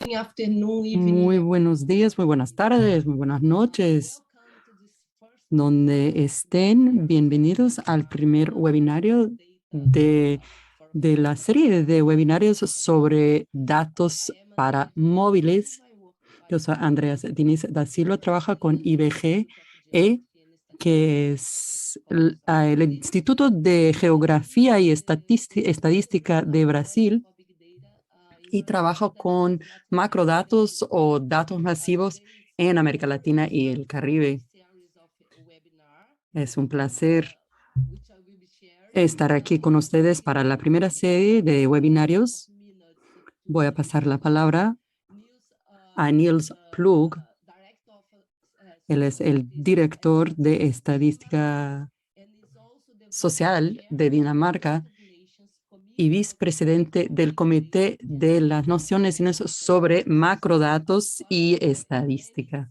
Muy buenos días, muy buenas tardes, muy buenas noches. Donde estén, bienvenidos al primer webinario de la serie de webinarios sobre datos para móviles. Yo soy Andreas Diniz da Silva, trabaja con IBGE, que es el Instituto de Geografía y Estadística de Brasil, y trabajo con macrodatos o datos masivos en América Latina y el Caribe. Es un placer estar aquí con ustedes para la primera serie de webinarios. Voy a pasar la palabra a Niels Plug. Él es el director de Estadística Social de Dinamarca y vicepresidente del Comité de las Naciones Unidas sobre Macrodatos y Estadística.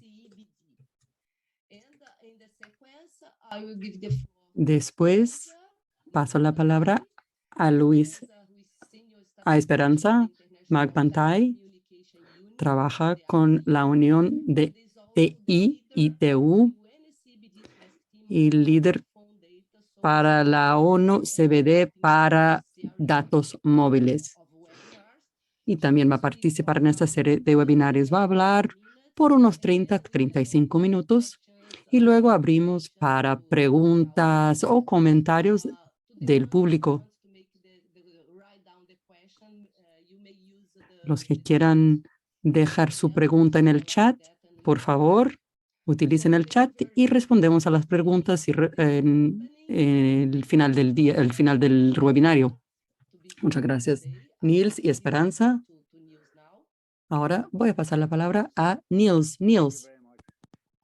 Después paso la palabra a Esperanza Magpantay. Trabaja con la Unión de TI y TU y líder para la ONU CBD para datos móviles. Y también va a participar en esta serie de webinarios. Va a hablar por unos 30-35 minutos y luego abrimos para preguntas o comentarios del público. Los que quieran dejar su pregunta en el chat, por favor, utilicen el chat y respondemos a las preguntas en el final del día, el final del webinario. Muchas gracias, Niels y Esperanza. Ahora voy a pasar la palabra a Niels. Niels,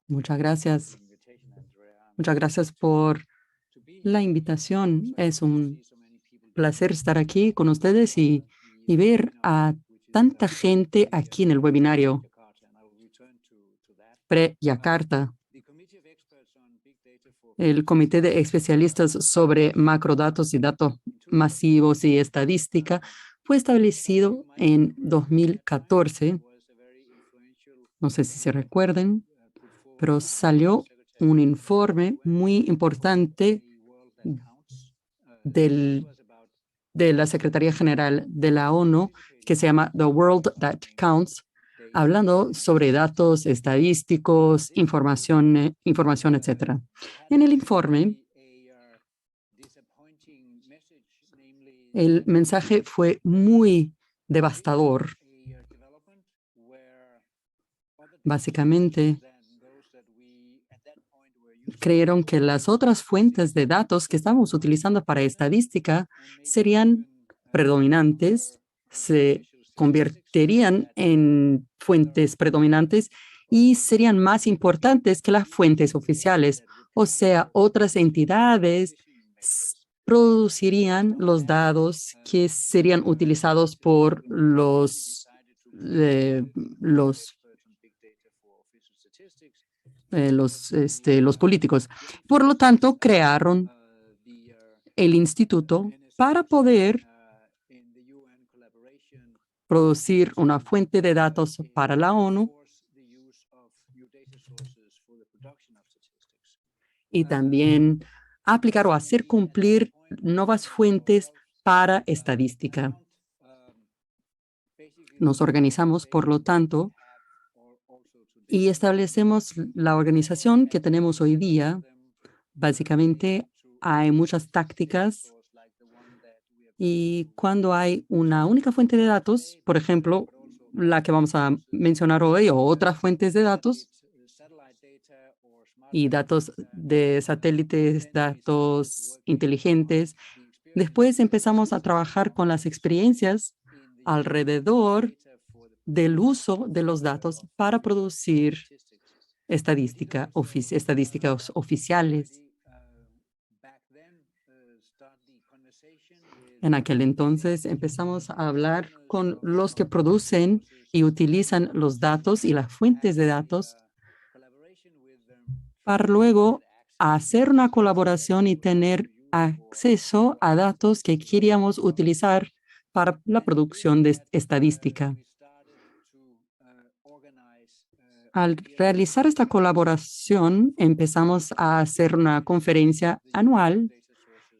muchas gracias. Muchas gracias por la invitación. Es un placer estar aquí con ustedes y ver a tanta gente aquí en el webinario pre-Yakarta. El Comité de Especialistas sobre Macrodatos y Datos Masivos y Estadística fue establecido en 2014. No sé si se recuerden, pero salió un informe muy importante de la Secretaría General de la ONU que se llama The World That Counts, hablando sobre datos estadísticos, información, etc. En el informe, el mensaje fue muy devastador. Básicamente, creyeron que las otras fuentes de datos que estamos utilizando para estadística serían predominantes, se convertirían en fuentes predominantes y serían más importantes que las fuentes oficiales. O sea, otras entidades producirían los datos que serían utilizados por los políticos. Por lo tanto, crearon el instituto para poder producir una fuente de datos para la ONU y también aplicar o hacer cumplir nuevas fuentes para estadística. Nos organizamos, por lo tanto, y establecemos la organización que tenemos hoy día. Básicamente, hay muchas tácticas y cuando hay una única fuente de datos, por ejemplo, la que vamos a mencionar hoy o otras fuentes de datos y datos de satélites, datos inteligentes, después empezamos a trabajar con las experiencias alrededor del uso de los datos para producir estadísticas oficiales. En aquel entonces empezamos a hablar con los que producen y utilizan los datos y las fuentes de datos para luego hacer una colaboración y tener acceso a datos que queríamos utilizar para la producción de estadística. Al realizar esta colaboración, empezamos a hacer una conferencia anual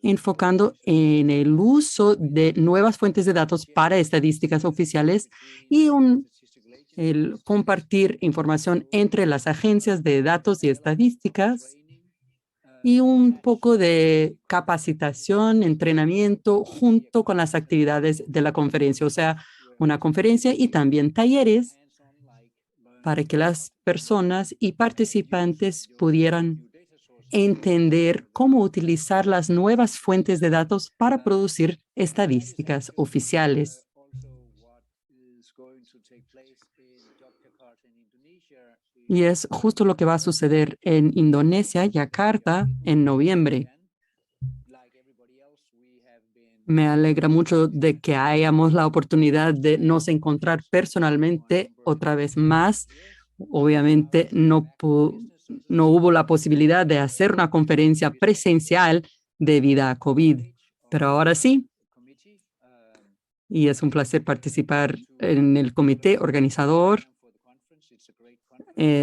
enfocando en el uso de nuevas fuentes de datos para estadísticas oficiales y el compartir información entre las agencias de datos y estadísticas y un poco de capacitación, entrenamiento junto con las actividades de la conferencia, o sea, una conferencia y también talleres para que las personas y participantes pudieran entender cómo utilizar las nuevas fuentes de datos para producir estadísticas oficiales. Y es justo lo que va a suceder en Indonesia, Yakarta, en noviembre. Me alegra mucho de que hayamos la oportunidad de nos encontrar personalmente otra vez más. Obviamente no hubo la posibilidad de hacer una conferencia presencial debido a COVID, pero ahora sí, y es un placer participar en el comité organizador,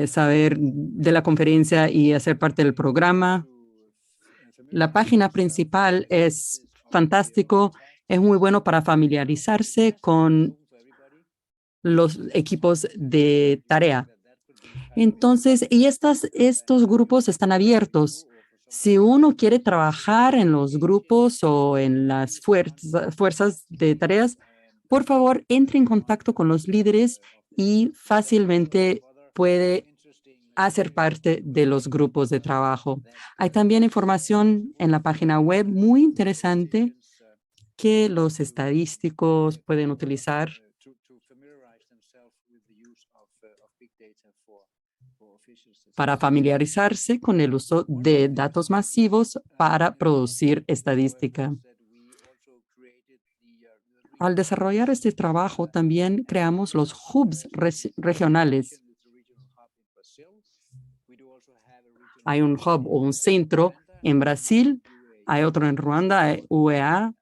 saber de la conferencia y hacer parte del programa. La página principal es fantástico, es muy bueno para familiarizarse con los equipos de tarea. Entonces, y estos grupos están abiertos. Si uno quiere trabajar en los grupos o en las fuerzas de tareas, por favor, entre en contacto con los líderes y fácilmente puede hacer parte de los grupos de trabajo. Hay también información en la página web muy interesante que los estadísticos pueden utilizar para familiarizarse con el uso de datos masivos para producir estadística. Al desarrollar este trabajo, también creamos los hubs regionales. Hay un hub o un centro en Brasil, hay otro en Ruanda, hay UEA,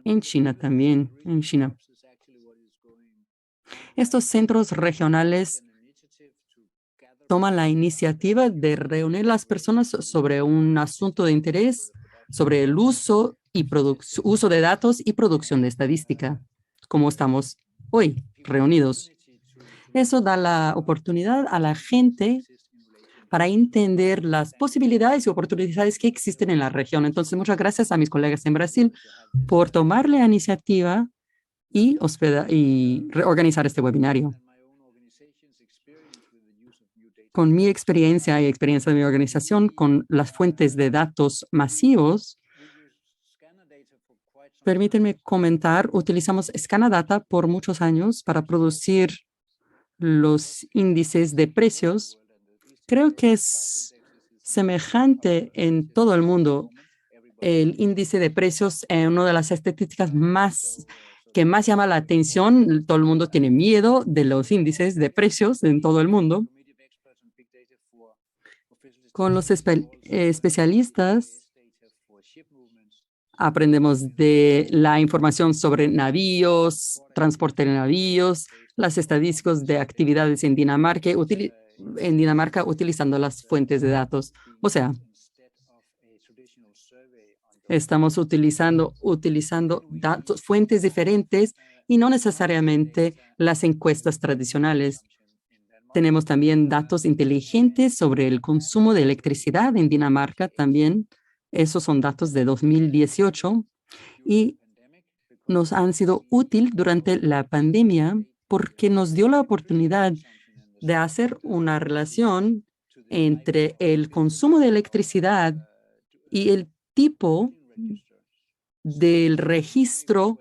en China también, en China. Estos centros regionales toman la iniciativa de reunir a las personas sobre un asunto de interés, sobre el uso de datos y producción de estadística, como estamos hoy reunidos. Eso da la oportunidad a la gente para entender las posibilidades y oportunidades que existen en la región. Entonces, muchas gracias a mis colegas en Brasil por tomar la iniciativa y organizar este webinario. Con mi experiencia y experiencia de mi organización con las fuentes de datos masivos, permítanme comentar, utilizamos Scanadata por muchos años para producir los índices de precios. Creo que es semejante en todo el mundo. El índice de precios es una de las estadísticas que más llama la atención. Todo el mundo tiene miedo de los índices de precios en todo el mundo. Con los especialistas aprendemos de la información sobre navíos, transporte de navíos, las estadísticas de actividades en Dinamarca, utilizando las fuentes de datos. O sea, estamos utilizando fuentes diferentes y no necesariamente las encuestas tradicionales. Tenemos también datos inteligentes sobre el consumo de electricidad en Dinamarca también. Esos son datos de 2018 y nos han sido útil durante la pandemia porque nos dio la oportunidad de hacer una relación entre el consumo de electricidad y el tipo del registro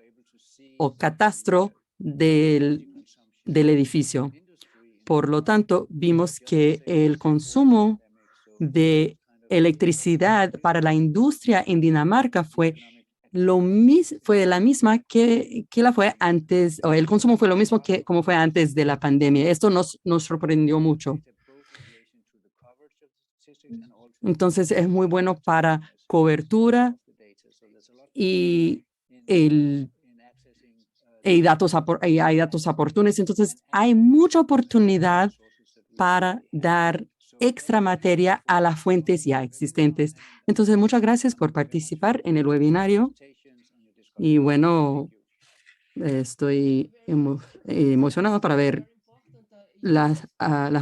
o catastro del edificio. Por lo tanto, vimos que el consumo de electricidad para la industria en Dinamarca fue la misma que la fue antes, o el consumo fue lo mismo que como fue antes de la pandemia. Esto nos sorprendió mucho. Entonces, es muy bueno para cobertura y hay datos oportunos. Entonces, hay mucha oportunidad para dar extra materia a las fuentes ya existentes. Entonces, muchas gracias por participar en el webinario y bueno, estoy emocionado para ver las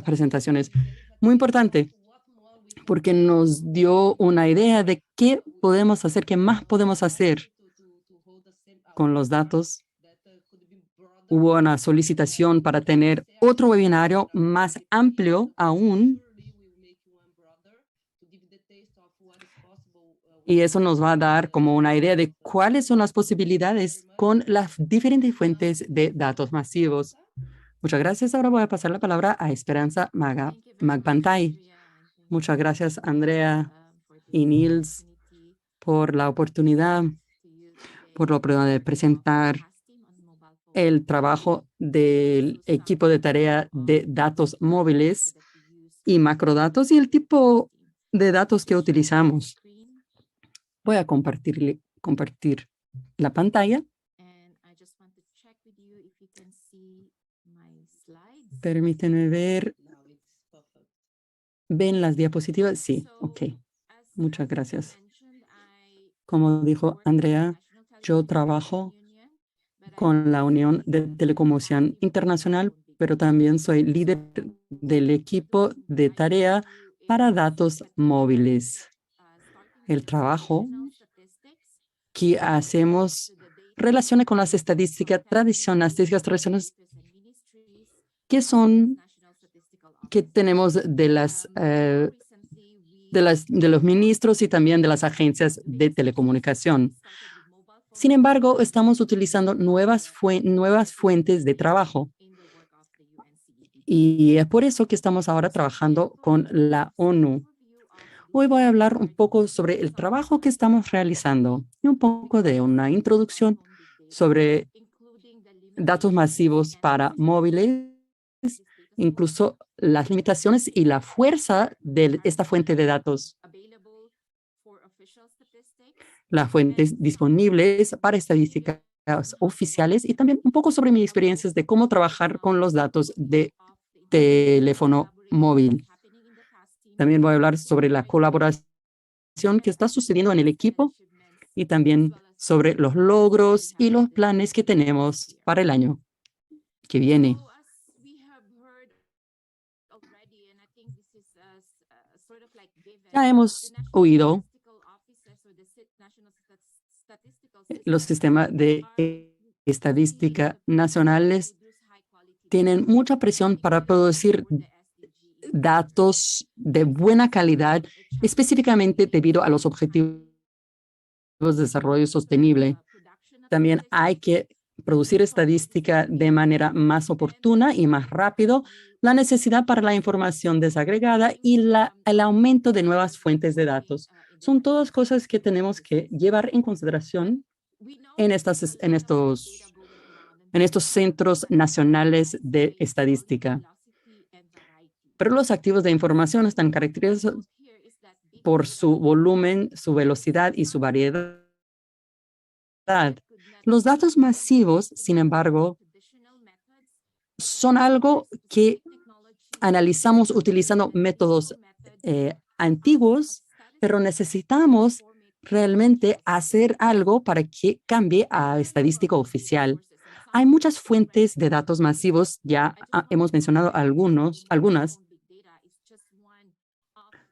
presentaciones. Muy importante porque nos dio una idea de qué podemos hacer, qué más podemos hacer con los datos. Hubo una solicitación para tener otro webinario más amplio aún. Y eso nos va a dar como una idea de cuáles son las posibilidades con las diferentes fuentes de datos masivos. Muchas gracias. Ahora voy a pasar la palabra a Esperanza Magpantay. Muchas gracias, Andrea y Nils, por la oportunidad de presentar el trabajo del equipo de tarea de datos móviles y macrodatos y el tipo de datos que utilizamos. Voy a compartir la pantalla. Permítanme ver. ¿Ven las diapositivas? Sí, ok. Muchas gracias. Como dijo Andrea, yo trabajo con la Unión de Telecomunicación Internacional, pero también soy líder del equipo de tarea para datos móviles. El trabajo que hacemos relaciona con las estadísticas tradicionales que tenemos de los ministros y también de las agencias de telecomunicación. Sin embargo, estamos utilizando nuevas fuentes de trabajo. Y es por eso que estamos ahora trabajando con la ONU. Hoy voy a hablar un poco sobre el trabajo que estamos realizando y un poco de una introducción sobre datos masivos para móviles, incluso las limitaciones y la fuerza de esta fuente de datos. Las fuentes disponibles para estadísticas oficiales y también un poco sobre mis experiencias de cómo trabajar con los datos de teléfono móvil. También voy a hablar sobre la colaboración que está sucediendo en el equipo y también sobre los logros y los planes que tenemos para el año que viene. Ya hemos oído los sistemas de estadística nacionales tienen mucha presión para producir datos de buena calidad, específicamente debido a los objetivos de desarrollo sostenible. También hay que producir estadística de manera más oportuna y más rápido, la necesidad para la información desagregada y el aumento de nuevas fuentes de datos. Son todas cosas que tenemos que llevar en consideración en estos centros nacionales de estadística. Pero los activos de información están caracterizados por su volumen, su velocidad y su variedad. Los datos masivos, sin embargo, son algo que analizamos utilizando métodos antiguos, pero necesitamos realmente hacer algo para que cambie a estadística oficial. Hay muchas fuentes de datos masivos, ya hemos mencionado algunas.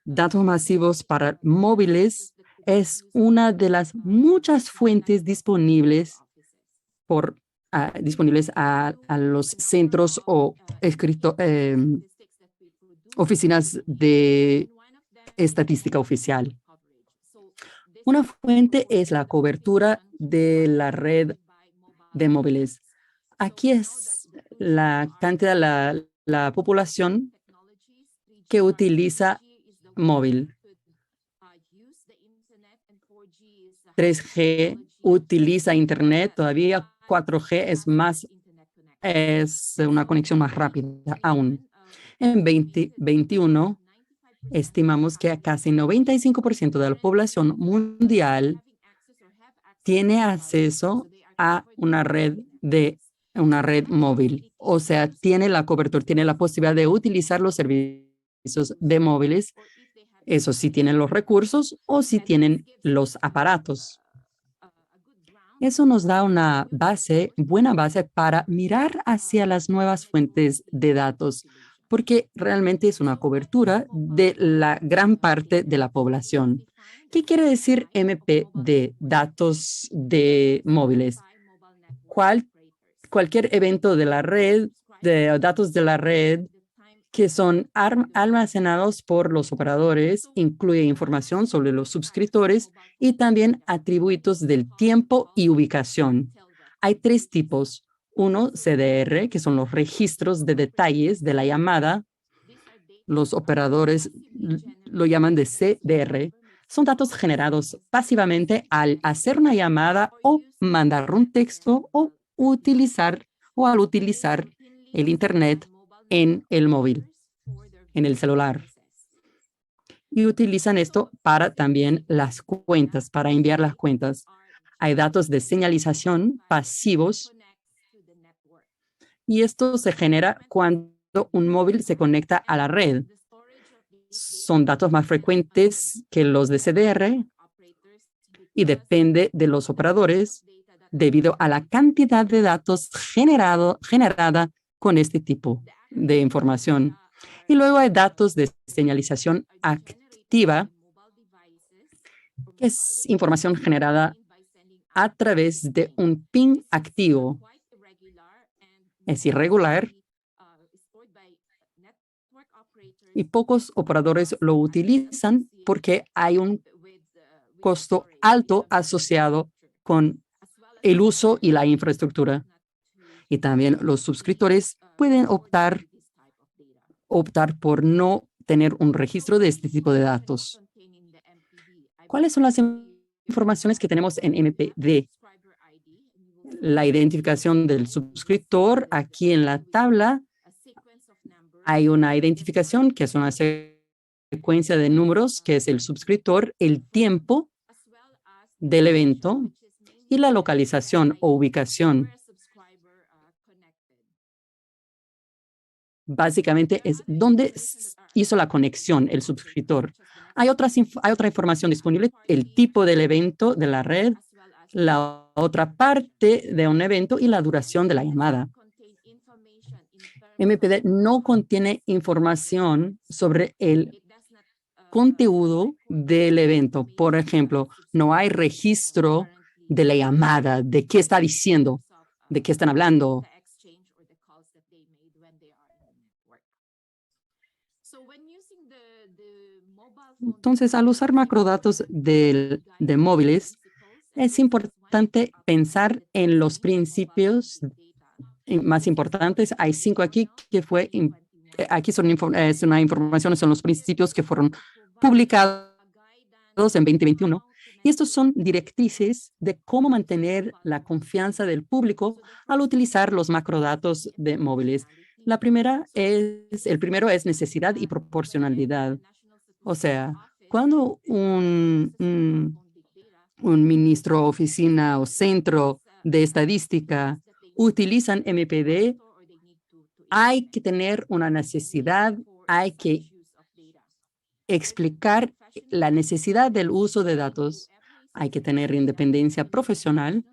Datos masivos para móviles es una de las muchas fuentes disponibles a los centros o oficinas de estadística oficial. Una fuente es la cobertura de la red de móviles. Aquí es la cantidad, la población que utiliza móvil. 3G utiliza Internet, todavía 4G es una conexión más rápida aún. En 2021, estimamos que casi 95% de la población mundial tiene acceso a una red de una red móvil. O sea, tiene la cobertura, tiene la posibilidad de utilizar los servicios de móviles. Eso sí tienen los recursos o si tienen los aparatos. Eso nos da una base, buena base para mirar hacia las nuevas fuentes de datos, porque realmente es una cobertura de la gran parte de la población. ¿Qué quiere decir MPD, datos de móviles? Cualquier evento de la red, de datos de la red que son almacenados por los operadores, incluye información sobre los suscriptores y también atributos del tiempo y ubicación. Hay tres tipos. Uno, CDR, que son los registros de detalles de la llamada. Los operadores lo llaman de CDR. Son datos generados pasivamente al hacer una llamada o mandar un texto o al utilizar el Internet en el móvil, en el celular. Y utilizan esto para también las cuentas, para enviar las cuentas. Hay datos de señalización pasivos y esto se genera cuando un móvil se conecta a la red. Son datos más frecuentes que los de CDR y depende de los operadores debido a la cantidad de datos generada con este tipo de información. Y luego hay datos de señalización activa, que es información generada a través de un ping activo. Es irregular y pocos operadores lo utilizan porque hay un costo alto asociado con el uso y la infraestructura. Y también los suscriptores pueden optar por no tener un registro de este tipo de datos. ¿Cuáles son las informaciones que tenemos en MPD? La identificación del suscriptor. Aquí en la tabla hay una identificación que es una secuencia de números, que es el suscriptor, el tiempo del evento y la localización o ubicación. Básicamente es dónde hizo la conexión el suscriptor. Hay otra información disponible, el tipo del evento de la red, la otra parte de un evento y la duración de la llamada. MPD no contiene información sobre el contenido del evento. Por ejemplo, no hay registro de la llamada, de qué está diciendo, de qué están hablando. Entonces, al usar macrodatos de móviles, es importante pensar en los principios más importantes. Hay 5 aquí que aquí es una información, son los principios que fueron publicados en 2021. Y estos son directrices de cómo mantener la confianza del público al utilizar los macrodatos de móviles. El primero es necesidad y proporcionalidad. O sea, cuando un ministro, oficina o centro de estadística utilizan MPD, hay que tener una necesidad, hay que explicar la necesidad del uso de datos, hay que tener independencia profesional.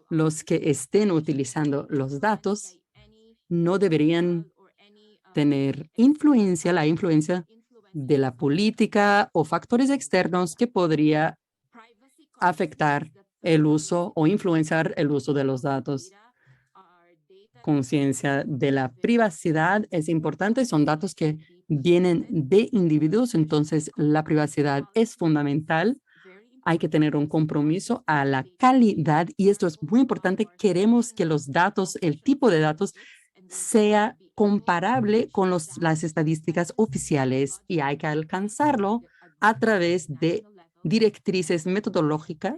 Los que estén utilizando los datos no deberían tener la influencia de la política o factores externos que podría afectar el uso o influenciar el uso de los datos. Conciencia de la privacidad es importante, son datos que vienen de individuos, entonces la privacidad es fundamental. Hay que tener un compromiso a la calidad y esto es muy importante. Queremos que los datos, el tipo de datos, sea comparable con las estadísticas oficiales y hay que alcanzarlo a través de directrices metodológicas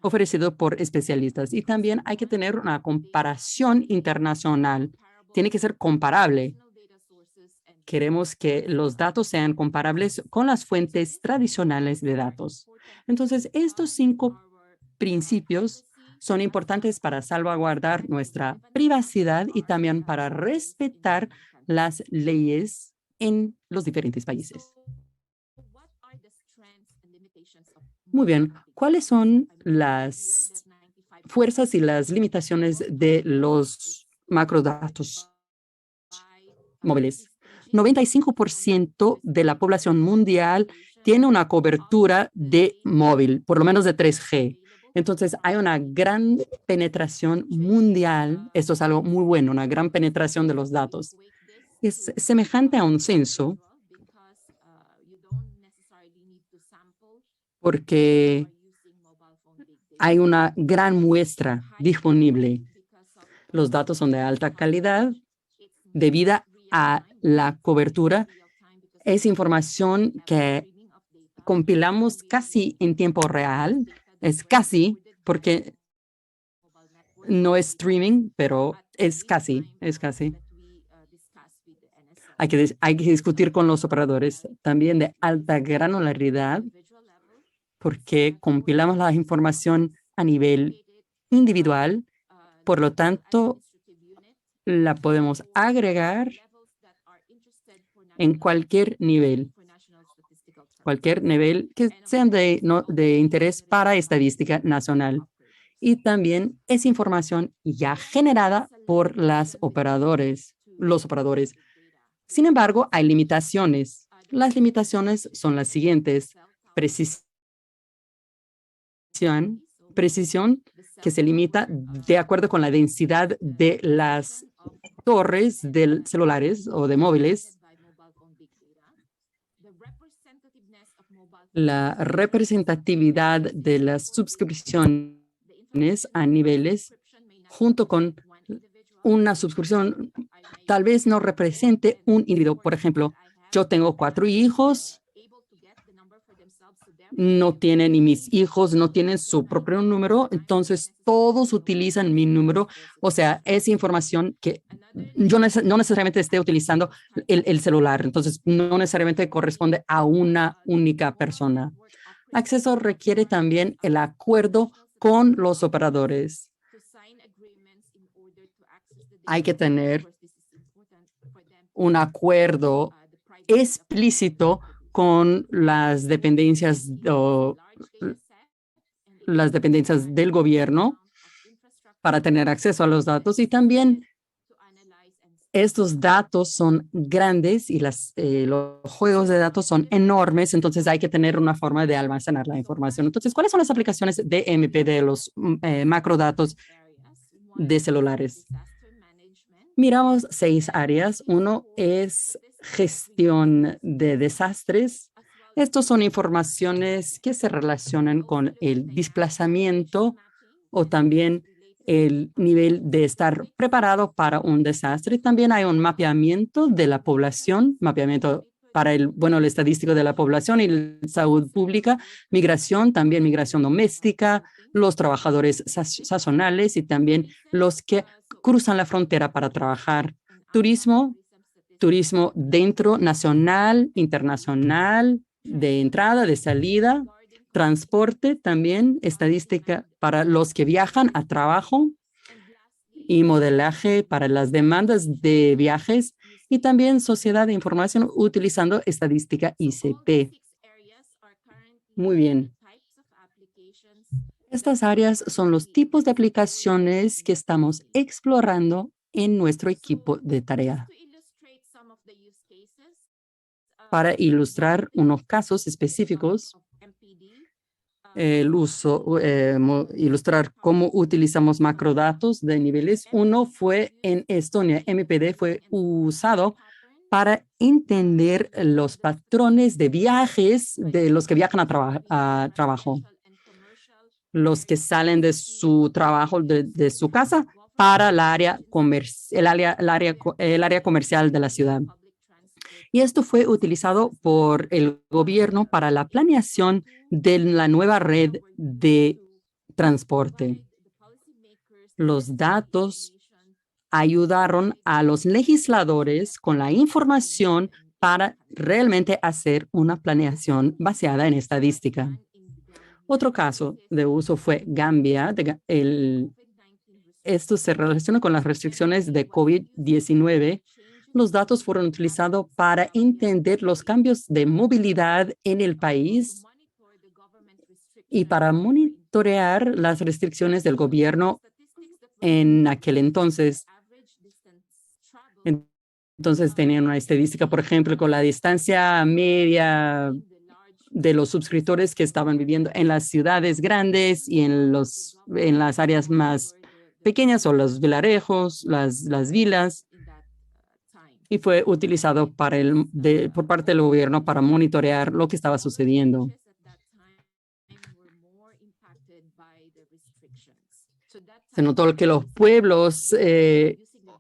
ofrecido por especialistas. Y también hay que tener una comparación internacional. Tiene que ser comparable. Queremos que los datos sean comparables con las fuentes tradicionales de datos. Entonces, estos 5 principios son importantes para salvaguardar nuestra privacidad y también para respetar las leyes en los diferentes países. Muy bien, ¿cuáles son las fuerzas y las limitaciones de los macrodatos móviles? 95% de la población mundial tiene una cobertura de móvil, por lo menos de 3G. Entonces, hay una gran penetración mundial. Esto es algo muy bueno, una gran penetración de los datos. Es semejante a un censo porque hay una gran muestra disponible. Los datos son de alta calidad debido a la cobertura. Es información que compilamos casi en tiempo real. Es casi, porque no es streaming, pero es casi. Hay que discutir con los operadores también de alta granularidad, porque compilamos la información a nivel individual. Por lo tanto, la podemos agregar en cualquier nivel que sean de interés para estadística nacional. Y también es información ya generada por los operadores. Sin embargo, hay limitaciones. Las limitaciones son las siguientes: precisión que se limita de acuerdo con la densidad de las torres de celulares o de móviles. La representatividad de las suscripciones a niveles junto con una suscripción tal vez no represente un individuo. Por ejemplo, yo tengo 4 hijos, ni mis hijos no tienen su propio número, entonces todos utilizan mi número. O sea, es información que yo no necesariamente esté utilizando el celular, entonces no necesariamente corresponde a una única persona. Acceso requiere también el acuerdo con los operadores. Hay que tener un acuerdo explícito con las dependencias del gobierno para tener acceso a los datos, y también estos datos son grandes y los juegos de datos son enormes, entonces hay que tener una forma de almacenar la información. Entonces, ¿cuáles son las aplicaciones de MP de los macrodatos de celulares? Miramos 6 áreas. Uno es gestión de desastres. Estos son informaciones que se relacionan con el desplazamiento o también el nivel de estar preparado para un desastre. También hay un mapeamiento de la población, mapeamiento para el estadístico de la población y la salud pública, migración, también migración doméstica, los trabajadores sazonales y también los que cruzan la frontera para trabajar. Turismo dentro, nacional, internacional, de entrada, de salida. Transporte también, estadística para los que viajan a trabajo y modelaje para las demandas de viajes, y también sociedad de información utilizando estadística ICP. Muy bien. Estas áreas son los tipos de aplicaciones que estamos explorando en nuestro equipo de tarea. Para ilustrar unos casos específicos, ilustrar cómo utilizamos macrodatos de niveles. Uno fue en Estonia. MPD fue usado para entender los patrones de viajes de los que viajan a trabajo, los que salen de su trabajo, de su casa, para el área comercial de la ciudad. Y esto fue utilizado por el gobierno para la planeación de la nueva red de transporte. Los datos ayudaron a los legisladores con la información para realmente hacer una planeación basada en estadística. Otro caso de uso fue Gambia. Esto se relaciona con las restricciones de COVID-19. Los datos fueron utilizados para entender los cambios de movilidad en el país y para monitorear las restricciones del gobierno en aquel entonces. Entonces tenían una estadística, por ejemplo, con la distancia media de los suscriptores que estaban viviendo en las ciudades grandes y en las áreas más pequeñas o los vilarejos, las vilas, y fue utilizado por parte del gobierno para monitorear lo que estaba sucediendo. Se notó que los pueblos,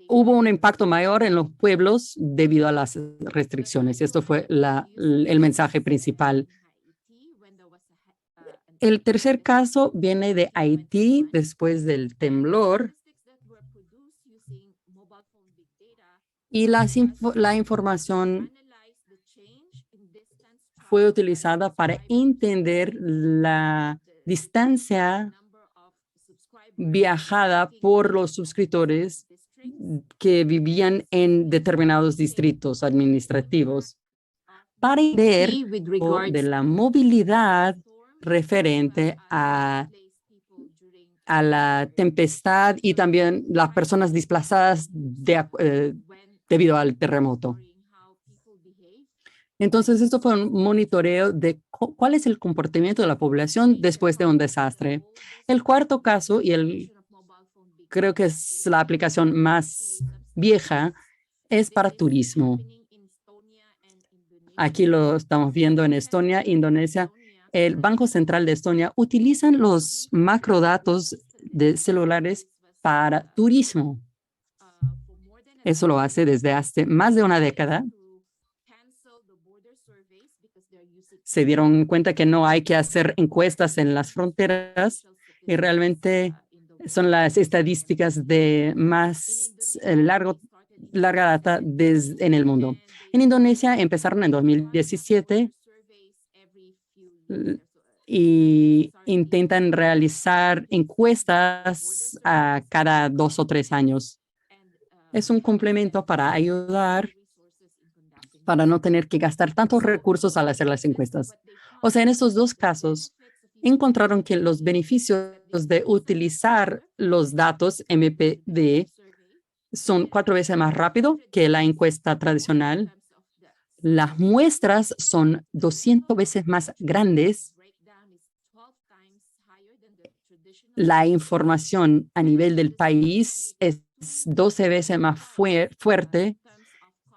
hubo un impacto mayor en los pueblos debido a las restricciones. Esto fue el mensaje principal. El tercer caso viene de Haití después del temblor y la información fue utilizada para entender la distancia viajada por los suscriptores que vivían en determinados distritos administrativos para entender de la movilidad referente a la tempestad y también las personas desplazadas debido al terremoto. Entonces, esto fue un monitoreo de cuál es el comportamiento de la población después de un desastre. El cuarto caso, y creo que es la aplicación más vieja, es para turismo. Aquí lo estamos viendo en Estonia, Indonesia. El Banco Central de Estonia utilizan los macrodatos de celulares para turismo. Eso lo hace desde hace más de una década. Se dieron cuenta que no hay que hacer encuestas en las fronteras y realmente son las estadísticas de más larga data en el mundo. En Indonesia empezaron en 2017 y intentan realizar encuestas a cada 2 o 3 años. Es un complemento para ayudar para no tener que gastar tantos recursos al hacer las encuestas. O sea, en estos dos casos, encontraron que los beneficios de utilizar los datos MPD son 4 veces más rápido que la encuesta tradicional. Las muestras son 200 veces más grandes. La información a nivel del país es 12 veces más fuerte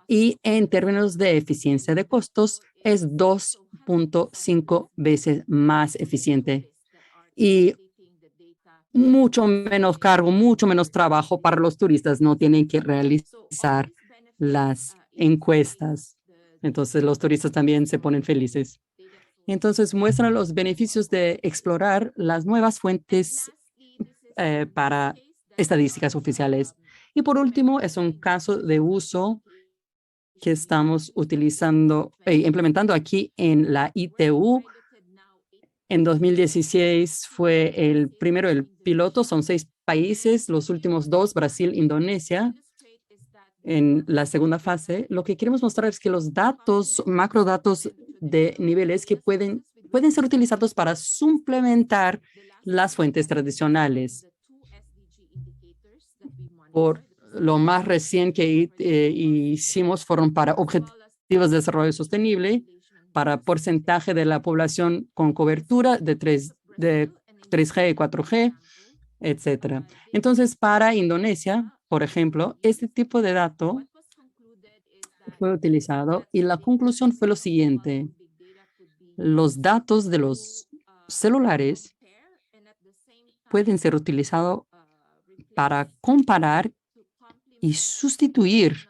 y en términos de eficiencia de costos es 2.5 veces más eficiente y mucho menos cargo, mucho menos trabajo para los turistas. No tienen que realizar las encuestas. Entonces los turistas también se ponen felices. Entonces muestran los beneficios de explorar las nuevas fuentes para estadísticas oficiales. Y por último, es un caso de uso que estamos implementando aquí en la ITU. En 2016 fue el primero, el piloto, son 6 países, los últimos 2, Brasil, Indonesia. En la segunda fase, lo que queremos mostrar es que los datos, macrodatos de niveles que pueden ser utilizados para suplementar las fuentes tradicionales. Por lo más reciente que hicimos fueron para objetivos de desarrollo sostenible, para porcentaje de la población con cobertura de 3G y 4G, etcétera. Entonces, para Indonesia, por ejemplo, este tipo de dato fue utilizado y la conclusión fue lo siguiente. Los datos de los celulares pueden ser utilizados para comparar y sustituir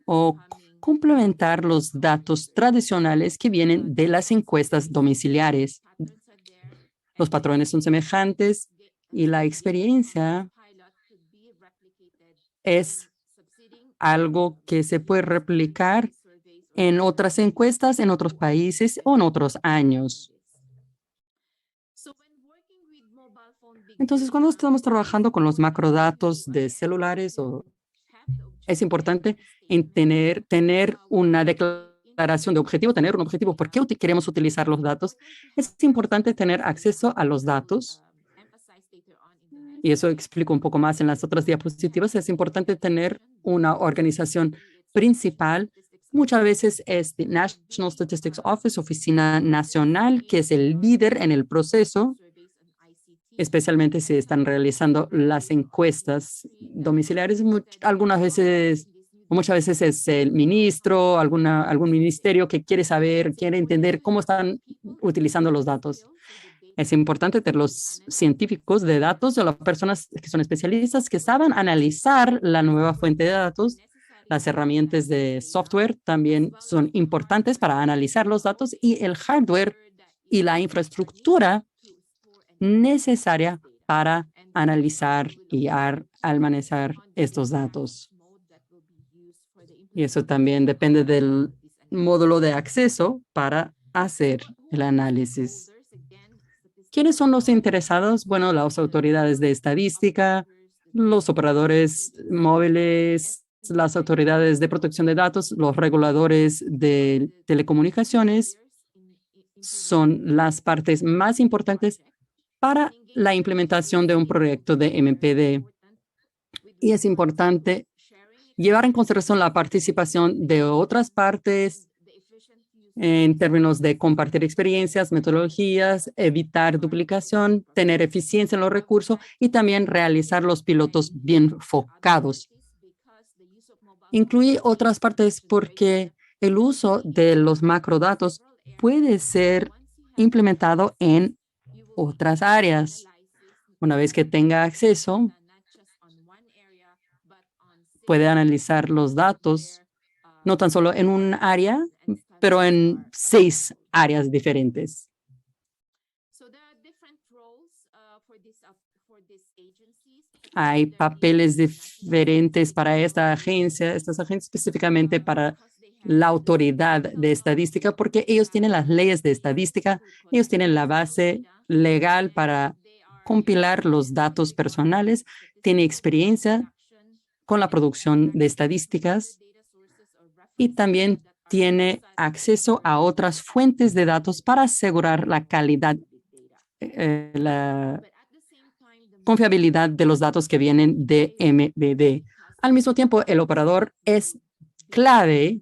o complementar los datos tradicionales que vienen de las encuestas domiciliares. Los patrones son semejantes y la experiencia es algo que se puede replicar en otras encuestas, en otros países o en otros años. Entonces, cuando estamos trabajando con los macrodatos de celulares, es importante en tener una declaración de objetivo, tener un objetivo. ¿Por qué queremos utilizar los datos? Es importante tener acceso a los datos, y eso explico un poco más en las otras diapositivas. Es importante tener una organización principal. Muchas veces es the National Statistics Office, Oficina Nacional, que es el líder en el proceso, especialmente si están realizando las encuestas domiciliares. Algunas veces, o muchas veces es el ministro, algún ministerio que quiere saber, quiere entender cómo están utilizando los datos. Es importante tener los científicos de datos o las personas que son especialistas que saben analizar la nueva fuente de datos. Las herramientas de software también son importantes para analizar los datos y el hardware y la infraestructura necesaria para analizar y almacenar estos datos. Y eso también depende del módulo de acceso para hacer el análisis. ¿Quiénes son los interesados? Bueno, las autoridades de estadística, los operadores móviles, las autoridades de protección de datos, los reguladores de telecomunicaciones son las partes más importantes para la implementación de un proyecto de MPD. Y es importante llevar en consideración la participación de otras partes en términos de compartir experiencias, metodologías, evitar duplicación, tener eficiencia en los recursos y también realizar los pilotos bien enfocados. Incluye otras partes porque el uso de los macrodatos puede ser implementado en otras áreas. Una vez que tenga acceso, puede analizar los datos, no tan solo en un área, pero en 6 áreas diferentes. Hay papeles diferentes para estas agencias específicamente para la autoridad de estadística, porque ellos tienen las leyes de estadística, ellos tienen la base legal para compilar los datos personales, tiene experiencia con la producción de estadísticas y también tiene acceso a otras fuentes de datos para asegurar la calidad, la confiabilidad de los datos que vienen de MDD. Al mismo tiempo, el operador es clave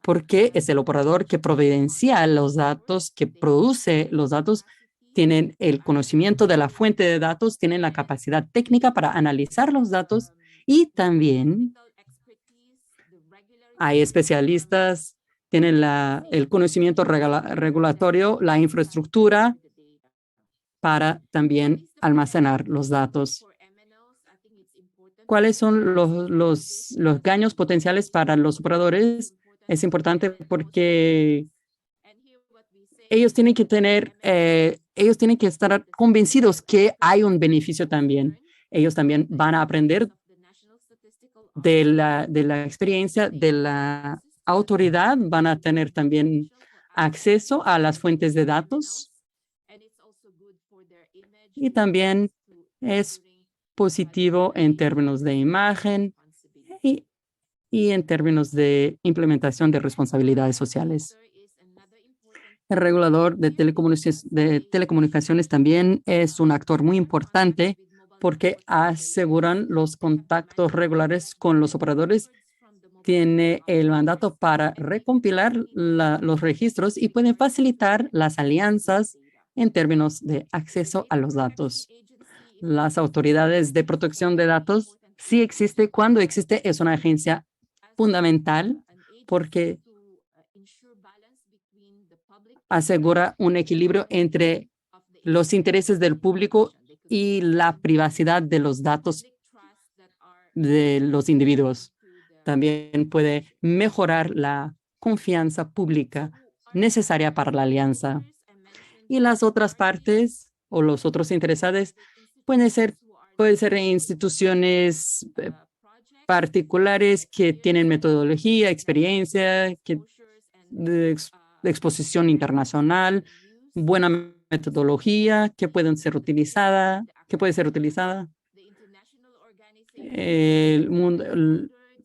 porque es el operador que providencia los datos, que produce los datos, tienen el conocimiento de la fuente de datos, tienen la capacidad técnica para analizar los datos y también hay especialistas, tienen el conocimiento regulatorio, la infraestructura para también almacenar los datos. ¿Cuáles son los daños potenciales para los operadores? Es importante porque ellos tienen que estar convencidos que hay un beneficio también. Ellos también van a aprender de la experiencia de la autoridad, van a tener también acceso a las fuentes de datos y también es positivo en términos de imagen y, y en términos de implementación de responsabilidades sociales. El regulador de telecomunicaciones también es un actor muy importante porque aseguran los contactos regulares con los operadores, tiene el mandato para recompilar los registros y pueden facilitar las alianzas en términos de acceso a los datos. Las autoridades de protección de datos sí existe. Cuando existe, es una agencia fundamental porque asegura un equilibrio entre los intereses del público y la privacidad de los datos de los individuos. También puede mejorar la confianza pública necesaria para la alianza. Y las otras partes o los otros interesados pueden ser instituciones particulares que tienen metodología, experiencia, de exposición internacional, buena metodología que puede ser utilizada, el mundo,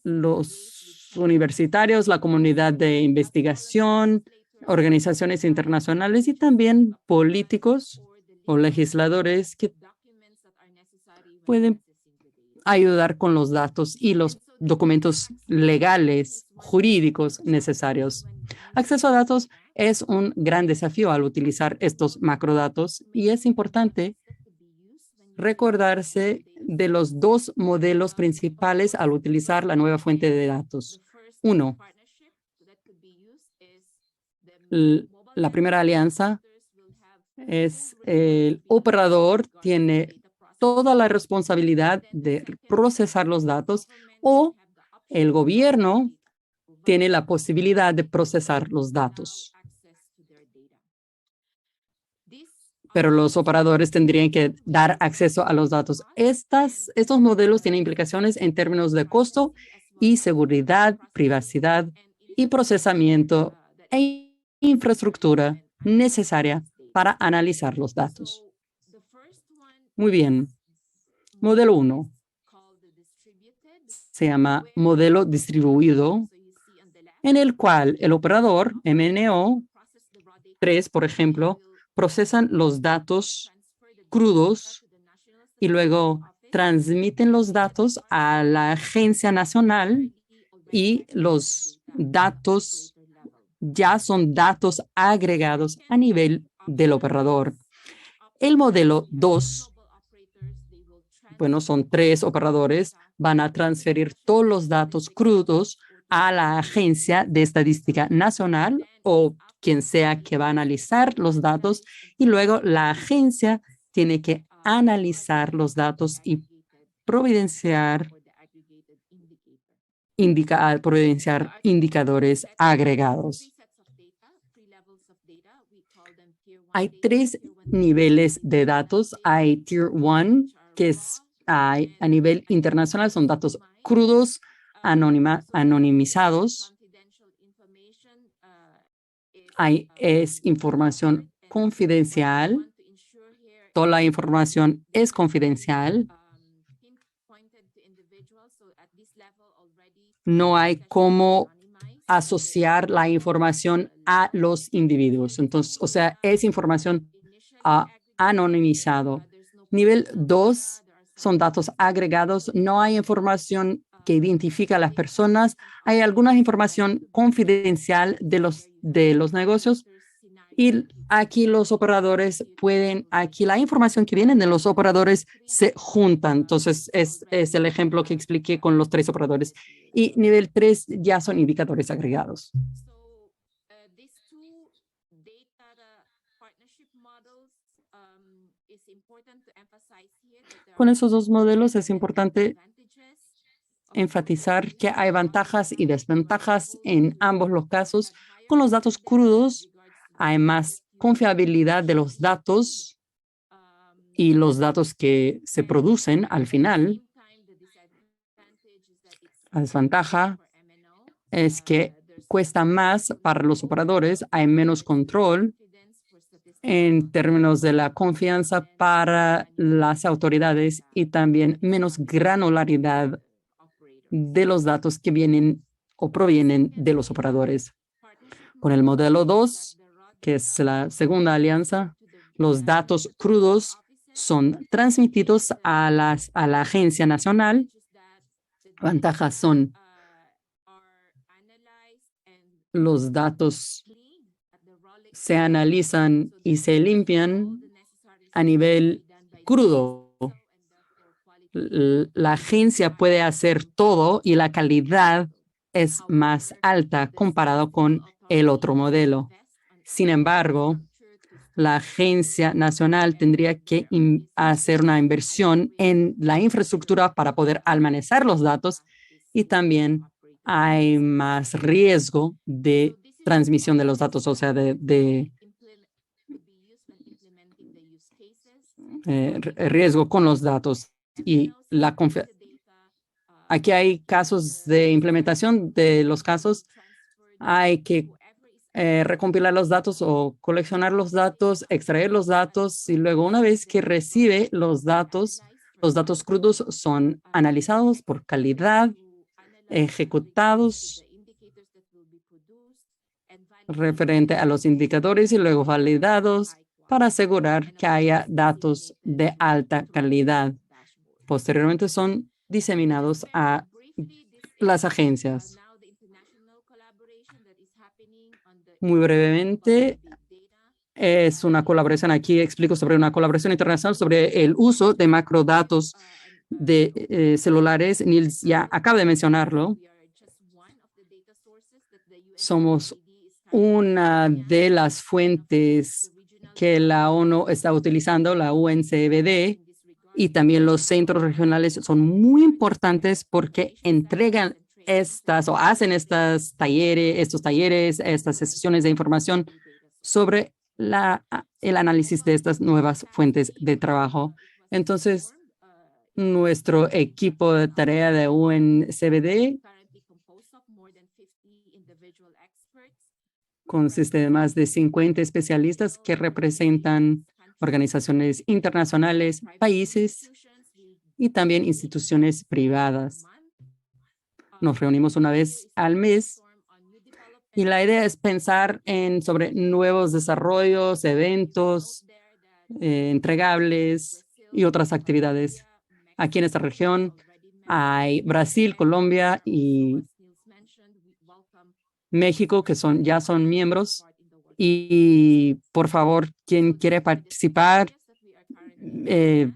los universitarios, la comunidad de investigación, organizaciones internacionales y también políticos o legisladores que pueden ayudar con los datos y los documentos legales, jurídicos necesarios. Acceso a datos es un gran desafío al utilizar estos macrodatos y es importante recordarse de los dos modelos principales al utilizar la nueva fuente de datos. Uno, la primera alianza es el operador tiene toda la responsabilidad de procesar los datos o el gobierno tiene la posibilidad de procesar los datos. Pero los operadores tendrían que dar acceso a los datos. Estos modelos tienen implicaciones en términos de costo y seguridad, privacidad y procesamiento e infraestructura necesaria para analizar los datos. Muy bien. Modelo 1 se llama modelo distribuido, en el cual el operador MNO 3, por ejemplo, procesan los datos crudos y luego transmiten los datos a la agencia nacional y los datos ya son datos agregados a nivel del operador. El modelo 2, bueno, son 3 operadores, van a transferir todos los datos crudos a la Agencia de Estadística Nacional o quien sea que va a analizar los datos y luego la agencia tiene que analizar los datos y providenciar indicadores agregados. Hay 3 niveles de datos. Hay Tier 1, que es a nivel internacional, son datos crudos, anonimizados. Es información confidencial. Toda la información es confidencial. No hay cómo asociar la información a los individuos. Entonces, o sea, es información anonimizado. Nivel 2 son datos agregados. No hay información que identifica a las personas. Hay alguna información confidencial de los negocios. Y aquí los operadores aquí la información que viene de los operadores se juntan. Entonces, es el ejemplo que expliqué con los 3 operadores. Y nivel 3 ya son indicadores agregados. Con esos 2 modelos es importante enfatizar que hay ventajas y desventajas en ambos los casos. Con los datos crudos hay más confiabilidad de los datos y los datos que se producen al final. La desventaja es que cuesta más para los operadores, hay menos control en términos de la confianza para las autoridades y también menos granularidad de los datos que vienen o provienen de los operadores. Con el modelo 2, que es la segunda alianza, los datos crudos son transmitidos a la agencia nacional. Ventajas son los datos se analizan y se limpian a nivel crudo. La agencia puede hacer todo y la calidad es más alta comparado con el otro modelo. Sin embargo, la agencia nacional tendría que hacer una inversión en la infraestructura para poder almacenar los datos y también hay más riesgo de transmisión de los datos, o sea, riesgo con los datos. Y aquí hay casos de implementación de los casos. Hay que recompilar los datos o coleccionar los datos, extraer los datos y luego una vez que recibe los datos crudos son analizados por calidad, ejecutados referente a los indicadores y luego validados para asegurar que haya datos de alta calidad. Posteriormente son diseminados a las agencias. Muy brevemente, es una colaboración. Aquí explico sobre una colaboración internacional sobre el uso de macrodatos de celulares. Nils ya acaba de mencionarlo. Somos una de las fuentes que la ONU está utilizando, la UNCBD, y también los centros regionales son muy importantes porque entregan estas o hacen estos talleres, estas sesiones de información sobre el análisis de estas nuevas fuentes de trabajo. Entonces, nuestro equipo de tarea de UNCBD consiste de más de 50 especialistas que representan organizaciones internacionales, países y también instituciones privadas. Nos reunimos una vez al mes y la idea es pensar sobre nuevos desarrollos, eventos, entregables y otras actividades. Aquí en esta región hay Brasil, Colombia y México, que ya son miembros. Y por favor, quien quiere participar,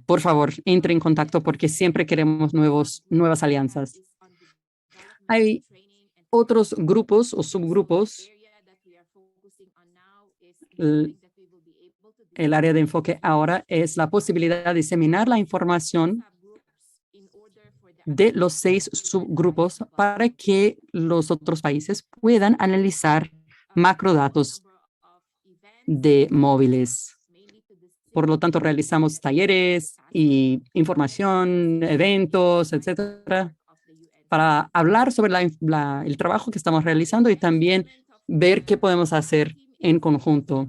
por favor, entre en contacto porque siempre queremos nuevas alianzas. Hay otros grupos o subgrupos. El área de enfoque ahora es la posibilidad de diseminar la información de los 6 subgrupos para que los otros países puedan analizar macrodatos de móviles. Por lo tanto, realizamos talleres y información, eventos, etcétera, para hablar sobre el trabajo que estamos realizando y también ver qué podemos hacer en conjunto.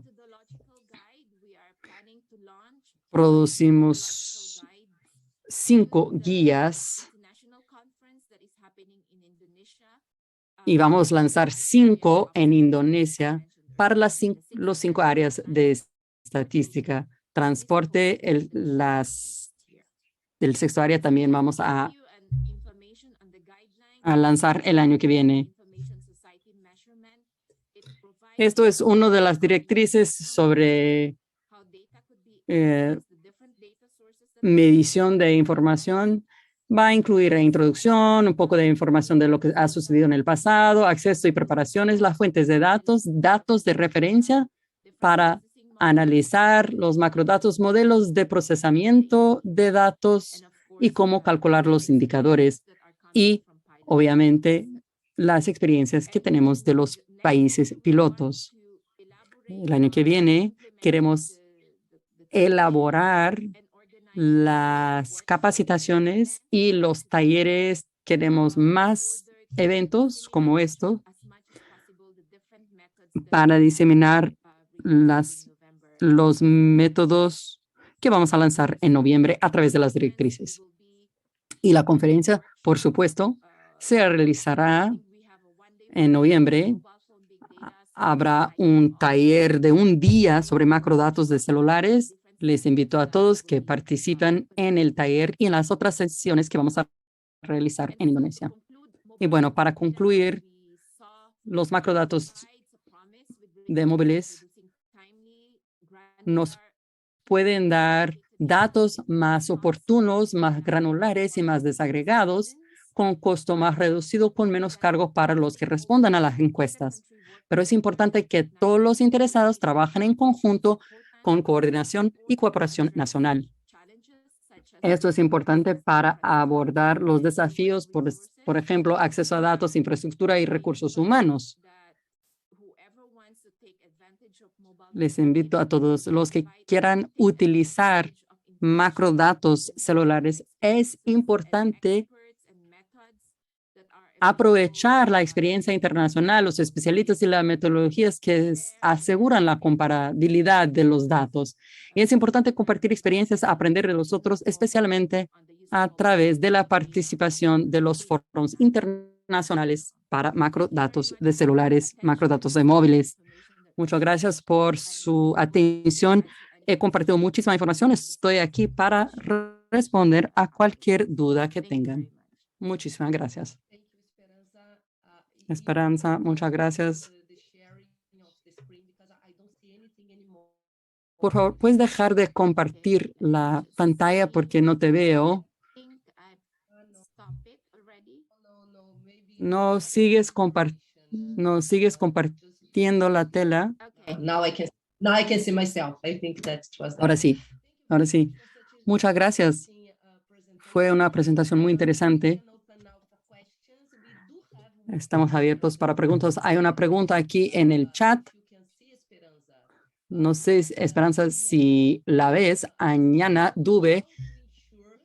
Producimos 5 guías y vamos a lanzar 5 en Indonesia para los 5 áreas de estadística. Transporte, del sexto área también vamos a lanzar el año que viene. Esto es una de las directrices sobre medición de información. Va a incluir la introducción, un poco de información de lo que ha sucedido en el pasado, acceso y preparaciones, las fuentes de datos, datos de referencia para analizar los macrodatos, modelos de procesamiento de datos y cómo calcular los indicadores. Y, obviamente, las experiencias que tenemos de los países pilotos. El año que viene queremos elaborar las capacitaciones y los talleres. Queremos más eventos como esto para diseminar los métodos que vamos a lanzar en noviembre a través de las directrices. Y la conferencia, por supuesto, se realizará en noviembre. Habrá un taller de un día sobre macrodatos de celulares. Les invito a todos que participen en el taller y en las otras sesiones que vamos a realizar en Indonesia. Y bueno, para concluir, los macrodatos de móviles nos pueden dar datos más oportunos, más granulares y más desagregados, con costo más reducido, con menos cargo para los que respondan a las encuestas. Pero es importante que todos los interesados trabajen en conjunto con coordinación y cooperación nacional. Esto es importante para abordar los desafíos, por ejemplo, acceso a datos, infraestructura y recursos humanos. Les invito a todos los que quieran utilizar macrodatos celulares. Es importante aprovechar la experiencia internacional, los especialistas y las metodologías que aseguran la comparabilidad de los datos. Y es importante compartir experiencias, aprender de los otros, especialmente a través de la participación de los foros internacionales para macrodatos de celulares, macrodatos de móviles. Muchas gracias por su atención. He compartido muchísima información. Estoy aquí para responder a cualquier duda que tengan. Muchísimas gracias. Esperanza, muchas gracias. Por favor, ¿puedes dejar de compartir la pantalla porque no te veo? No sigues, no sigues compartiendo la tela. Now I can see myself. I think that was that. Ahora sí, ahora sí. Muchas gracias. Fue una presentación muy interesante. Estamos abiertos para preguntas. Hay una pregunta aquí en el chat. No sé, Esperanza, si la ves. Añana Dube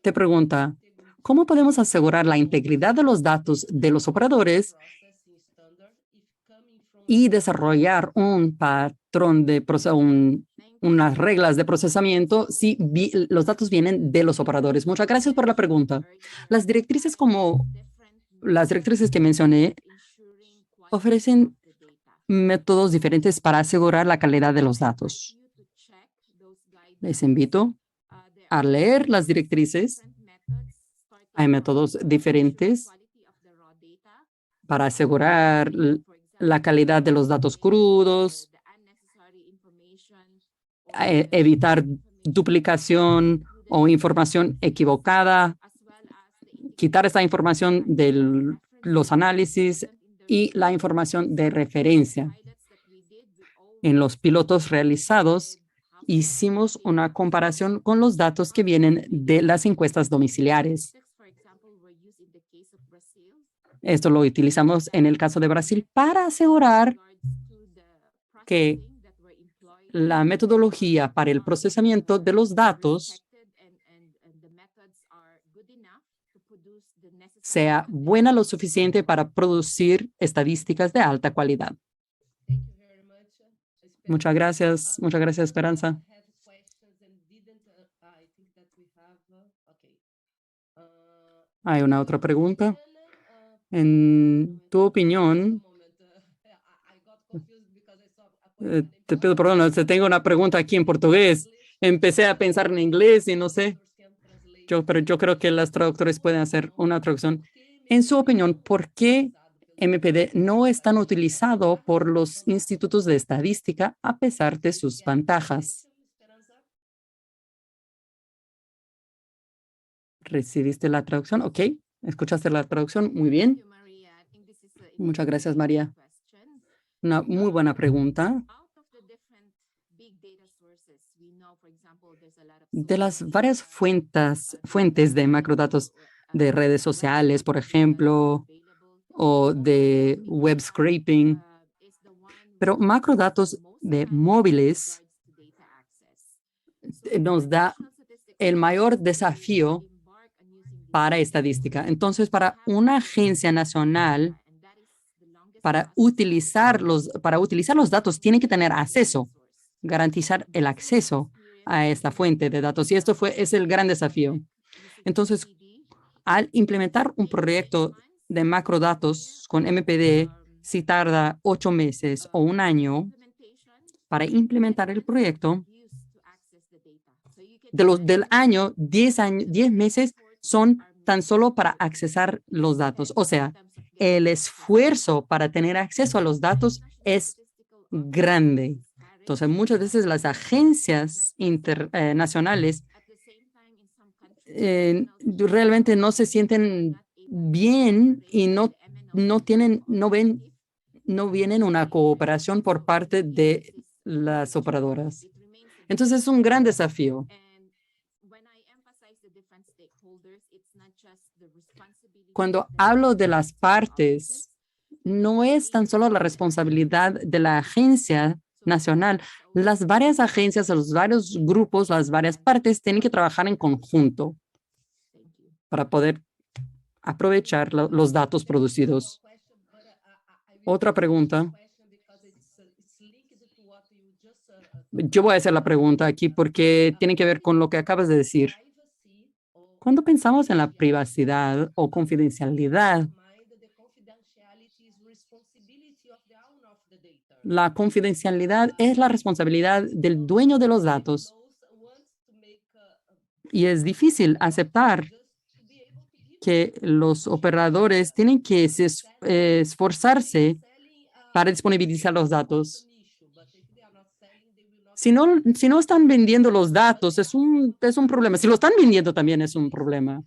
te pregunta, ¿cómo podemos asegurar la integridad de los datos de los operadores y desarrollar un patrón de unas reglas de procesamiento si los datos vienen de los operadores? Muchas gracias por la pregunta. Las directrices que mencioné ofrecen métodos diferentes para asegurar la calidad de los datos. Les invito a leer las directrices. Hay métodos diferentes para asegurar la calidad de los datos crudos, evitar duplicación o información equivocada, quitar esta información de los análisis y la información de referencia. En los pilotos realizados, hicimos una comparación con los datos que vienen de las encuestas domiciliares. Esto lo utilizamos en el caso de Brasil para asegurar que la metodología para el procesamiento de los datos sea buena lo suficiente para producir estadísticas de alta calidad. Muchas gracias, Esperanza. Hay una otra pregunta. En tu opinión, te pido perdón, tengo una pregunta aquí en portugués. Empecé a pensar en inglés y no sé. Pero yo creo que los traductores pueden hacer una traducción. En su opinión, ¿por qué MPD no es tan utilizado por los institutos de estadística a pesar de sus ventajas? ¿Recibiste la traducción? Ok. ¿Escuchaste la traducción? Muy bien. Muchas gracias, María. Una muy buena pregunta. De las varias fuentes de macrodatos de redes sociales, por ejemplo, o de web scraping, pero macrodatos de móviles nos da el mayor desafío para estadística. Entonces, para una agencia nacional, para utilizar los datos, tiene que tener acceso, garantizar el acceso a esta fuente de datos. Y esto es el gran desafío. Entonces, al implementar un proyecto de macrodatos con MPD, si tarda 8 meses o un año para implementar el proyecto, del año, 10 meses son tan solo para accesar los datos. O sea, el esfuerzo para tener acceso a los datos es grande. Entonces, muchas veces las agencias internacionales realmente no se sienten bien y no vienen una cooperación por parte de las operadoras. Entonces, es un gran desafío. Cuando hablo de las partes, no es tan solo la responsabilidad de la agencia nacional. Las varias agencias, los varios grupos, las varias partes tienen que trabajar en conjunto para poder aprovechar los datos producidos. Otra pregunta. Yo voy a hacer la pregunta aquí porque tiene que ver con lo que acabas de decir. Cuando pensamos en la privacidad o confidencialidad, la confidencialidad es la responsabilidad del dueño de los datos y es difícil aceptar que los operadores tienen que esforzarse para disponibilizar los datos. Si no están vendiendo los datos, es un problema. Si lo están vendiendo, también es un problema.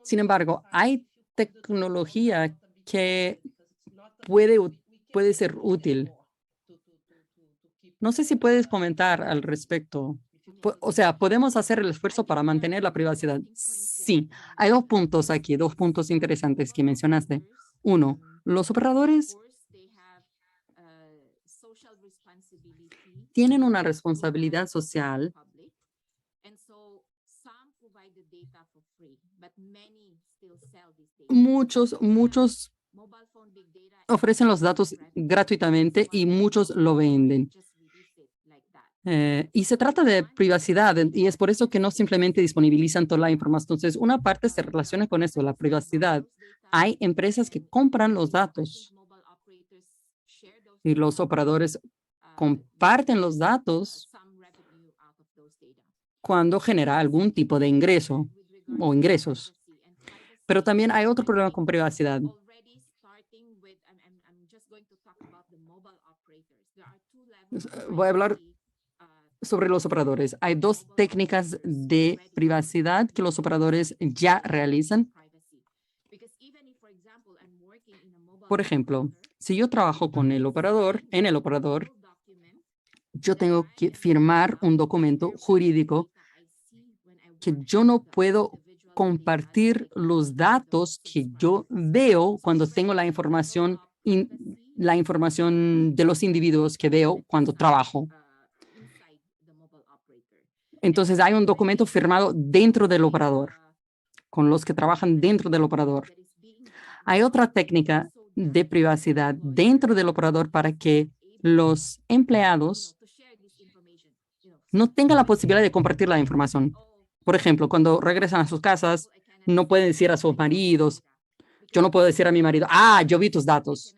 Sin embargo, hay tecnología que puede ser útil. No sé si puedes comentar al respecto. O sea, ¿podemos hacer el esfuerzo para mantener la privacidad? Sí. Hay dos puntos aquí, dos puntos interesantes que mencionaste. Uno, los operadores tienen una responsabilidad social. Muchos ofrecen los datos gratuitamente y muchos lo venden. Y se trata de privacidad y es por eso que no simplemente disponibilizan toda la información. Entonces, una parte se relaciona con eso, la privacidad. Hay empresas que compran los datos y los operadores comparten los datos cuando genera algún tipo de ingreso o ingresos. Pero también hay otro problema con privacidad. Voy a hablar sobre los operadores. Hay dos técnicas de privacidad que los operadores ya realizan. Por ejemplo, si yo trabajo con el operador, yo tengo que firmar un documento jurídico que yo no puedo compartir los datos que yo veo cuando tengo la información de los individuos que veo cuando trabajo. Entonces hay un documento firmado dentro del operador, con los que trabajan dentro del operador. Hay otra técnica de privacidad dentro del operador para que los empleados no tengan la posibilidad de compartir la información. Por ejemplo, cuando regresan a sus casas, no pueden decir a sus maridos, yo no puedo decir a mi marido, yo vi tus datos.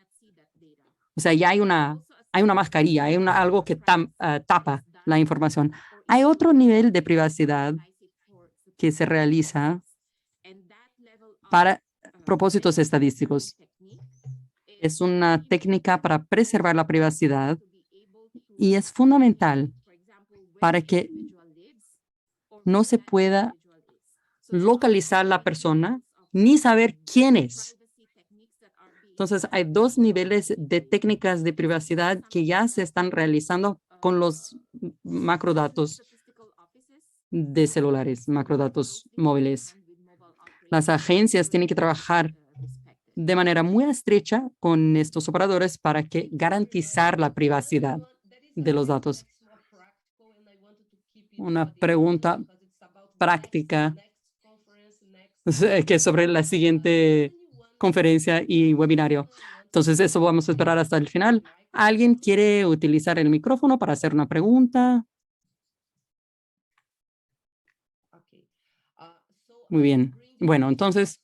O sea, ya hay una mascarilla, hay algo que tapa la información. Hay otro nivel de privacidad que se realiza para propósitos estadísticos. Es una técnica para preservar la privacidad y es fundamental para que no se pueda localizar la persona ni saber quién es. Entonces, hay dos niveles de técnicas de privacidad que ya se están realizando con los macrodatos de celulares, macrodatos móviles. Las agencias tienen que trabajar de manera muy estrecha con estos operadores para que garantizar la privacidad de los datos. Una pregunta práctica que es sobre la siguiente conferencia y webinario. Entonces, eso vamos a esperar hasta el final. ¿Alguien quiere utilizar el micrófono para hacer una pregunta? Muy bien. Bueno, entonces,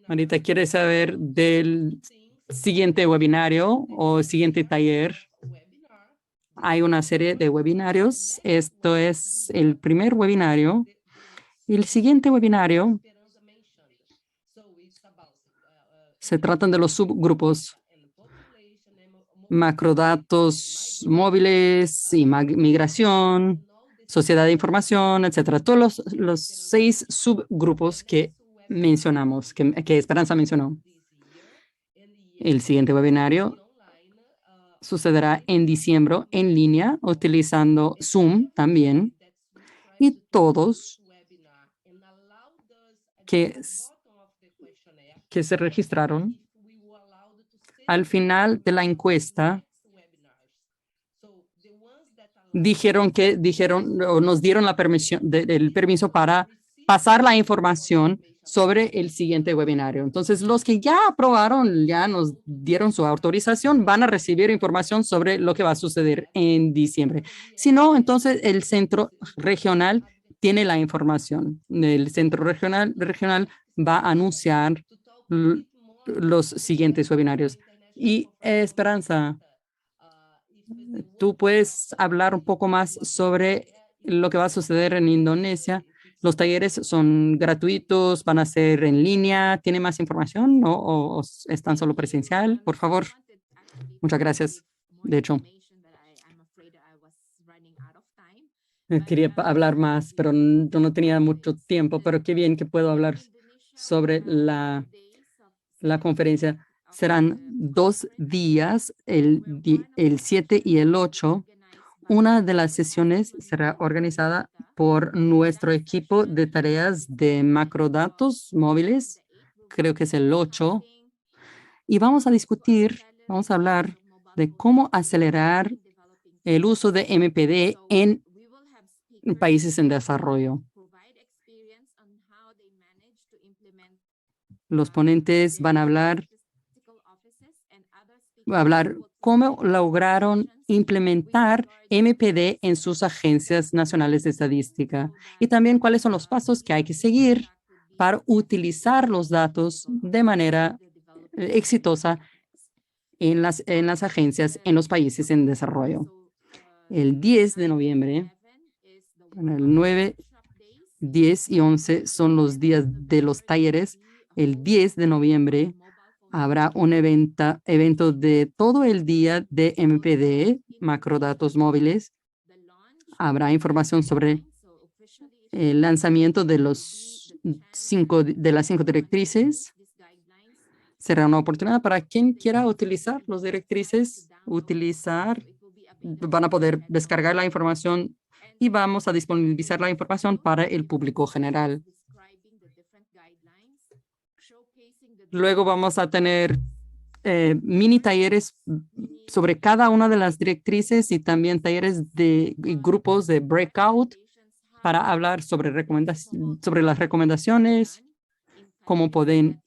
Marita quiere saber del siguiente webinario o siguiente taller. Hay una serie de webinarios. Esto es el primer webinario. Y el siguiente webinario se tratan de los subgrupos, macrodatos móviles y migración, sociedad de información, etcétera. Todos los 6 subgrupos que mencionamos, que Esperanza mencionó. El siguiente webinario sucederá en diciembre en línea, utilizando Zoom también. Y todos que se registraron al final de la encuesta dijeron o nos dieron la permisión, el permiso para pasar la información sobre el siguiente webinario. Entonces, los que ya aprobaron, ya nos dieron su autorización, van a recibir información sobre lo que va a suceder en diciembre. Si no, entonces el centro regional tiene la información. El centro regional va a anunciar los siguientes webinarios. Y Esperanza, tú puedes hablar un poco más sobre lo que va a suceder en Indonesia. Los talleres son gratuitos, van a ser en línea. ¿Tiene más información o están solo presencial? Por favor. Muchas gracias. De hecho, quería hablar más, pero no tenía mucho tiempo, pero qué bien que puedo hablar sobre la conferencia. Serán 2 días, el 7 y el 8. Una de las sesiones será organizada por nuestro equipo de tareas de macrodatos móviles, creo que es el 8, y vamos a hablar de cómo acelerar el uso de MPD en países en desarrollo. Los ponentes van a hablar cómo lograron implementar MPD en sus agencias nacionales de estadística y también cuáles son los pasos que hay que seguir para utilizar los datos de manera exitosa en las agencias en los países en desarrollo. El 10 de noviembre, el 9, 10 y 11 son los días de los talleres. El 10 de noviembre habrá un evento de todo el día de MPD, macrodatos móviles. Habrá información sobre el lanzamiento de las 5 directrices. Será una oportunidad para quien quiera utilizar las directrices, van a poder descargar la información y vamos a disponibilizar la información para el público general. Luego vamos a tener mini talleres sobre cada una de las directrices y también talleres de grupos de breakout para hablar sobre las recomendaciones, cómo pueden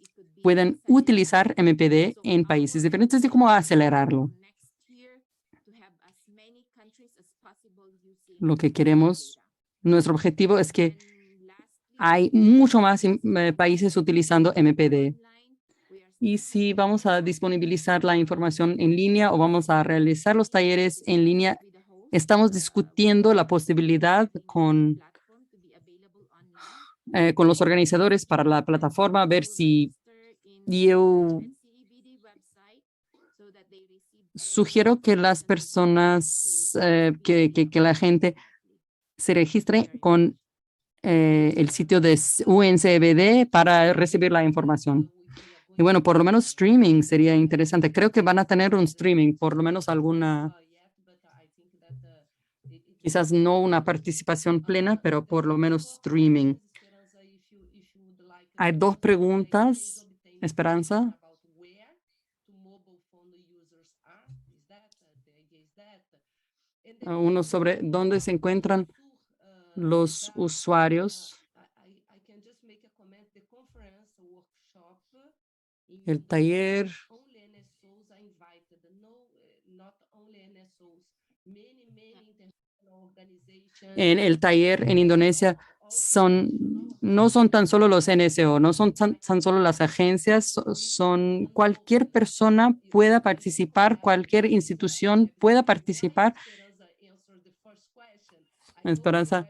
utilizar MPD en países diferentes y cómo acelerarlo. Lo que queremos, nuestro objetivo es que hay mucho más países utilizando MPD. Y si vamos a disponibilizar la información en línea o vamos a realizar los talleres en línea, estamos discutiendo la posibilidad con los organizadores para la plataforma, ver si yo sugiero que las personas, que la gente se registre con el sitio de UNCBD para recibir la información. Y bueno, por lo menos streaming sería interesante. Creo que van a tener un streaming, por lo menos quizás no una participación plena, pero por lo menos streaming. Hay 2 preguntas, Esperanza. Uno sobre dónde se encuentran los usuarios. El taller. En el taller en Indonesia no son tan solo los NSO, no son tan solo las agencias, son cualquier persona pueda participar, cualquier institución pueda participar. Esperanza,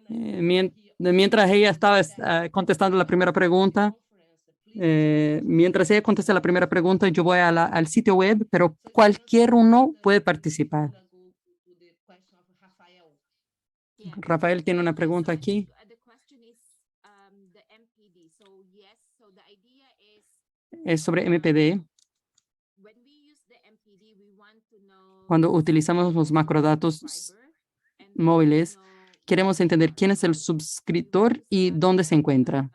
mientras ella estaba contestando la primera pregunta, mientras ella contesta la primera pregunta, yo voy al sitio web, pero cualquier uno puede participar. Rafael tiene una pregunta aquí. Es sobre MPD. Cuando utilizamos los macrodatos móviles, queremos entender quién es el suscriptor y dónde se encuentra.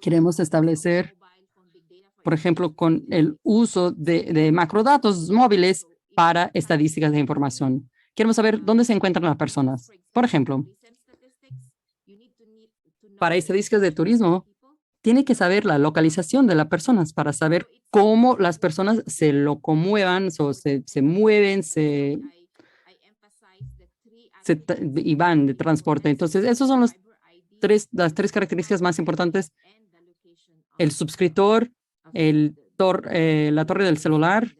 Queremos establecer, por ejemplo, con el uso de macrodatos móviles para estadísticas de información. Queremos saber dónde se encuentran las personas. Por ejemplo, para estadísticas de turismo, tiene que saber la localización de las personas para saber cómo las personas se locomuevan o se mueven, y van de transporte. Entonces, esos son las tres características más importantes: el suscriptor, la torre del celular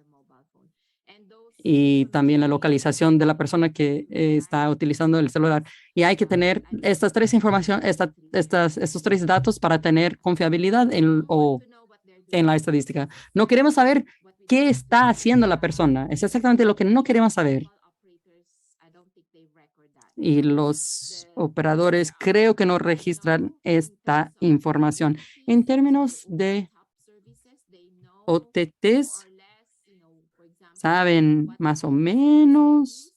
y también la localización de la persona que está utilizando el celular. Y hay que tener estas tres información, estos tres datos para tener confiabilidad en la estadística. No queremos saber qué está haciendo la persona. Es exactamente lo que no queremos saber. Y los operadores creo que no registran esta información. En términos de OTTs, saben más o menos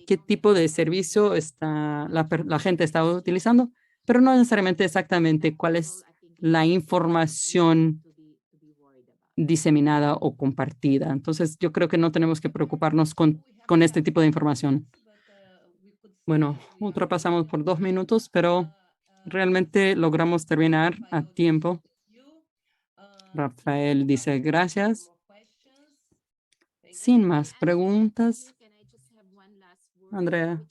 qué tipo de servicio la gente está utilizando, pero no necesariamente exactamente cuál es la información diseminada o compartida. Entonces, yo creo que no tenemos que preocuparnos con este tipo de información. Bueno, ultrapasamos por 2 minutos, pero realmente logramos terminar a tiempo. Rafael dice gracias. Sin más preguntas, Andrea,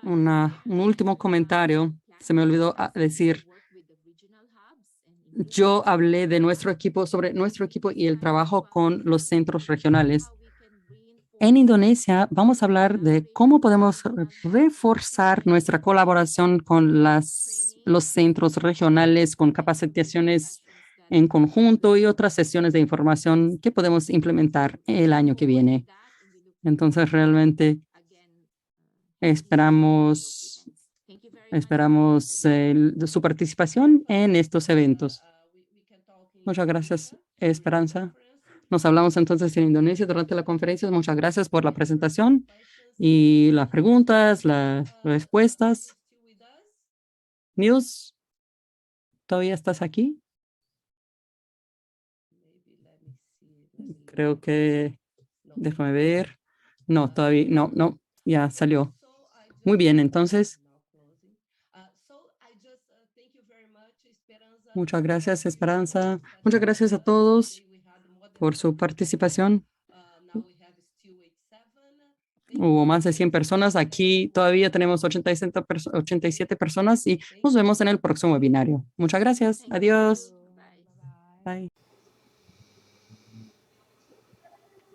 un último comentario. Se me olvidó decir, yo hablé de sobre nuestro equipo y el trabajo con los centros regionales. En Indonesia vamos a hablar de cómo podemos reforzar nuestra colaboración con los centros regionales, con capacitaciones en conjunto y otras sesiones de información que podemos implementar el año que viene. Entonces, realmente esperamos su participación en estos eventos. Muchas gracias, Esperanza. Nos hablamos entonces en Indonesia durante la conferencia. Muchas gracias por la presentación y las preguntas, las respuestas. Nils, ¿todavía estás aquí? Creo que, déjame ver. No, todavía, no, ya salió. Muy bien, entonces, muchas gracias, Esperanza. Muchas gracias a todos por su participación. Hubo más de 100 personas. Aquí todavía tenemos 87 personas y nos vemos en el próximo webinario. Muchas gracias. Adiós. Bye.